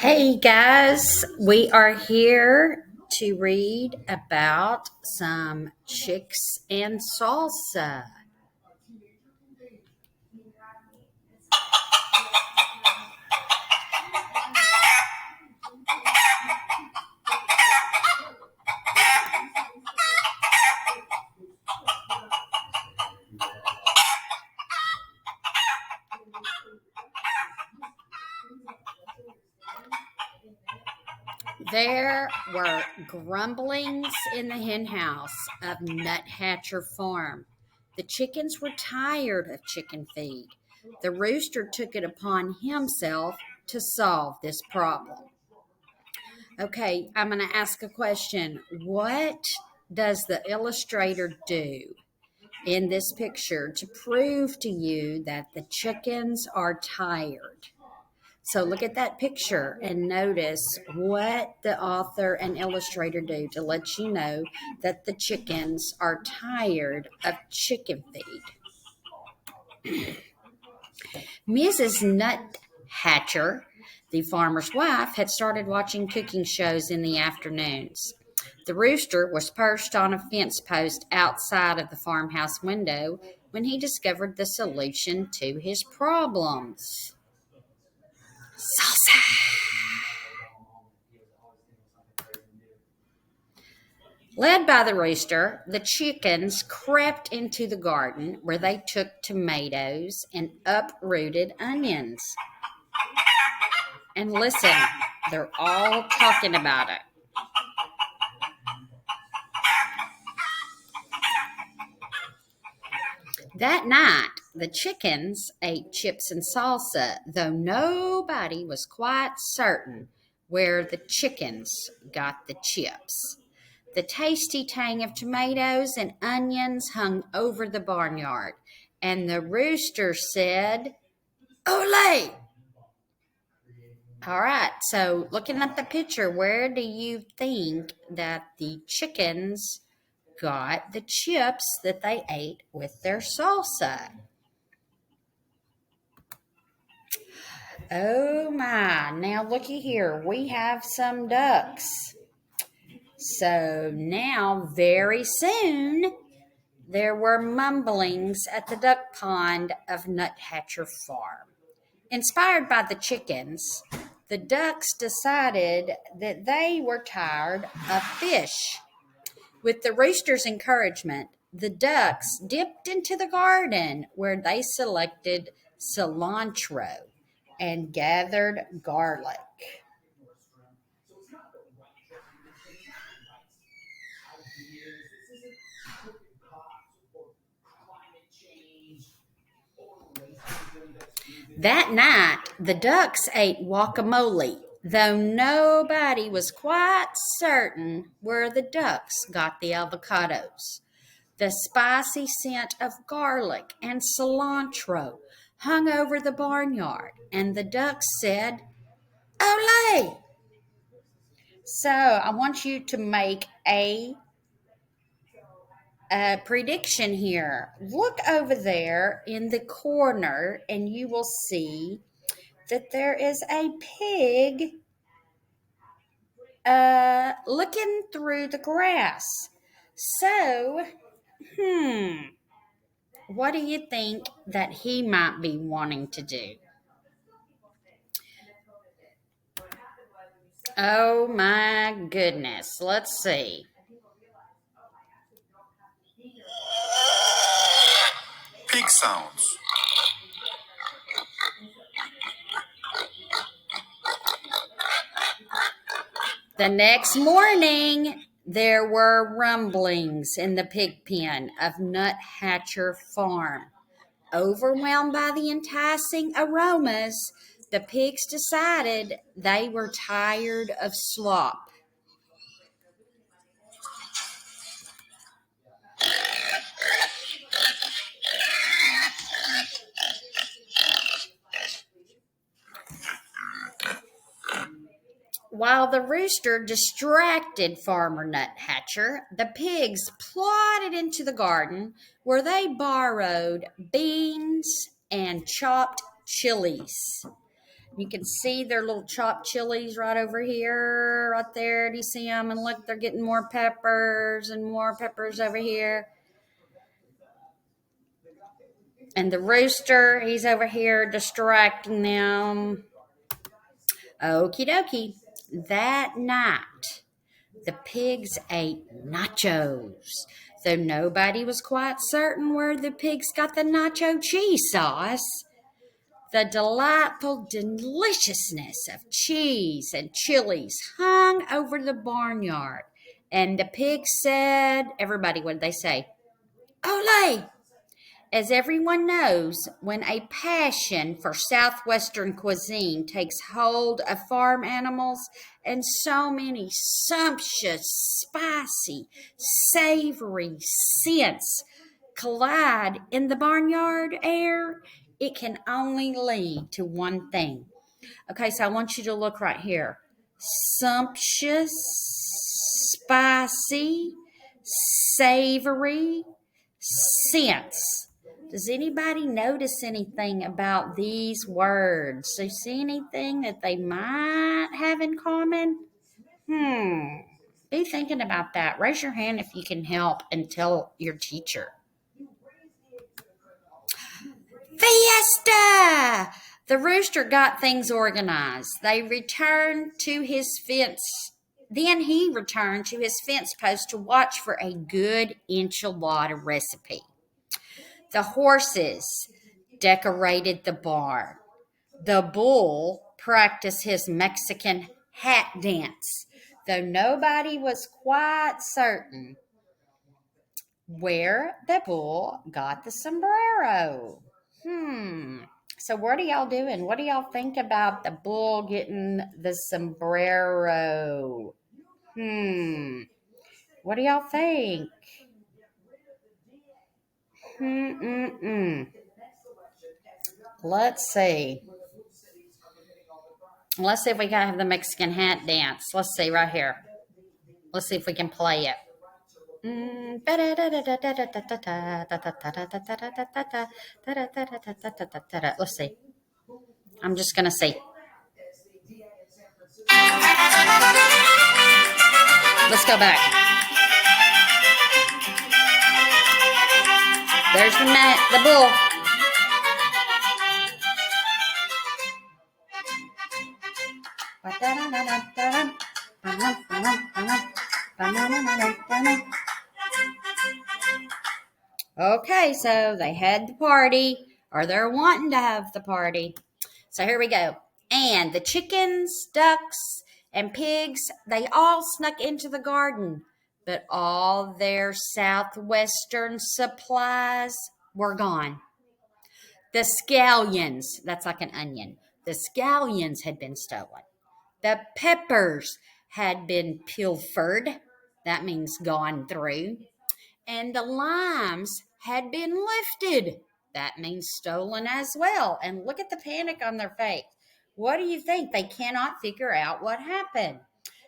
Hey guys, we are here to read about some chicks and salsa. There were grumblings in the hen house of Nuthatcher Farm. The chickens were tired of chicken feed. The rooster took it upon himself to solve this problem. Okay, I'm going to ask a question. What does the illustrator do in this picture to prove to you that the chickens are tired? So look at that picture and notice what the author and illustrator do to let you know that the chickens are tired of chicken feed. Mrs. Nuthatcher, the farmer's wife, had started watching cooking shows in the afternoons. The rooster was perched on a fence post outside of the farmhouse window when he discovered the solution to his problems. Salsa! Led by the rooster, the chickens crept into the garden where they took tomatoes and uprooted onions. And listen, they're all talking about it. That night, the chickens ate chips and salsa, though nobody was quite certain where the chickens got the chips. The tasty tang of tomatoes and onions hung over the barnyard, and the rooster said, "Ole!" All right, so looking at the picture, where do you think that the chickens got the chips that they ate with their salsa? Oh my, now looky here, we have some ducks. So now, very soon, there were mumblings at the duck pond of Nuthatcher Farm. Inspired by the chickens, the ducks decided that they were tired of fish. With the rooster's encouragement, the ducks dipped into the garden where they selected cilantro and gathered garlic. That night, the ducks ate guacamole, though nobody was quite certain where the ducks got the avocados. The spicy scent of garlic and cilantro hung over the barnyard, and the ducks said, "Olé!" So I want you to make a prediction here. Look over there in the corner, and you will see that there is a pig looking through the grass. So, what do you think that he might be wanting to do? Oh my goodness. Let's see. Pig sounds. The next morning, there were rumblings in the pig pen of Nuthatcher Farm. Overwhelmed by the enticing aromas, the pigs decided they were tired of slop. While the rooster distracted Farmer Nuthatcher, the pigs plodded into the garden where they borrowed beans and chopped chilies. You can see their little chopped chilies right over here, right there. Do you see them? And look, they're getting more peppers and more peppers over here. And the rooster, he's over here distracting them. Okie dokie. That night, the pigs ate nachos, though nobody was quite certain where the pigs got the nacho cheese sauce. The delightful deliciousness of cheese and chilies hung over the barnyard, and the pigs said, everybody, what did they say? Ole! As everyone knows, when a passion for Southwestern cuisine takes hold of farm animals and so many sumptuous, spicy, savory scents collide in the barnyard air, it can only lead to one thing. Okay, so I want you to look right here. Sumptuous, spicy, savory, scents. Does anybody notice anything about these words? Do you see anything that they might have in common? Be thinking about that. Raise your hand if you can help and tell your teacher. Fiesta! The rooster got things organized. They returned to his fence. Then he returned to his fence post to watch for a good enchilada recipe. The horses decorated the barn. The bull practiced his Mexican hat dance, though nobody was quite certain where the bull got the sombrero. So what are y'all doing? What do y'all think about the bull getting the sombrero? What do y'all think? Let's see. Let's see if we can have the Mexican hat dance. Let's see right here. Let's see if we can play it. Let's see. I'm just going to see. Let's go back. There's the bull. Okay, so they had the party, or they're wanting to have the party. So here we go. And the chickens, ducks, and pigs, they all snuck into the garden, but all their southwestern supplies were gone. The scallions, that's like an onion, the scallions had been stolen. The peppers had been pilfered, that means gone through. And the limes had been lifted, that means stolen as well. And look at the panic on their face. What do you think? They cannot figure out what happened.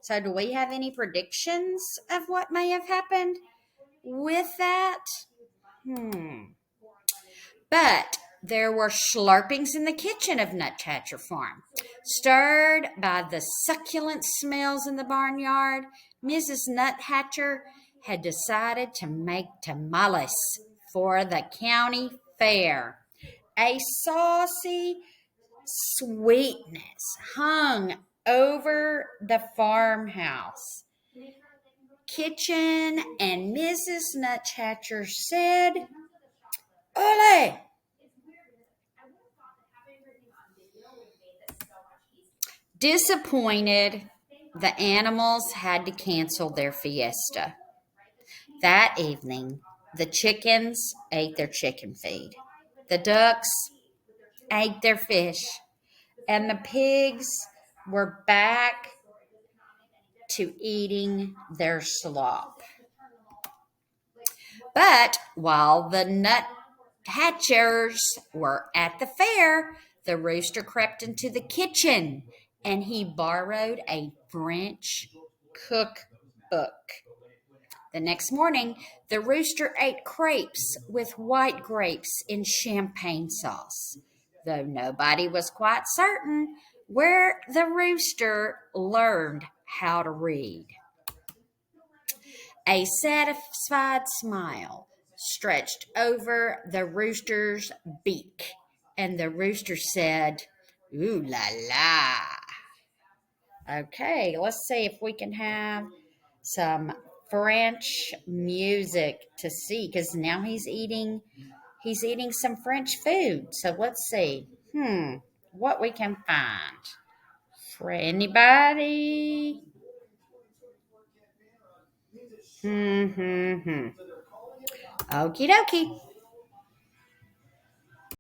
So do we have any predictions of what may have happened with that? But there were slurpings in the kitchen of Nuthatcher Farm. Stirred by the succulent smells in the barnyard, Mrs. Nuthatcher had decided to make tamales for the county fair. A saucy sweetness hung over the farmhouse kitchen, and Mrs. Nuthatcher said, "Ole!" Disappointed, the animals had to cancel their fiesta. That evening, the chickens ate their chicken feed. The ducks ate their fish. And the pigs were back to eating their slop. But while the nut hatchers were at the fair, the rooster crept into the kitchen and he borrowed a French cookbook. The next morning, the rooster ate crepes with white grapes in champagne sauce, though nobody was quite certain where the rooster learned how to read. A satisfied smile stretched over the rooster's beak, and the rooster said, "Ooh la la." Okay, let's see if we can have some French music to see, because now he's eating some French food. So let's see. What we can find. For anybody? Hmm. Okie dokie.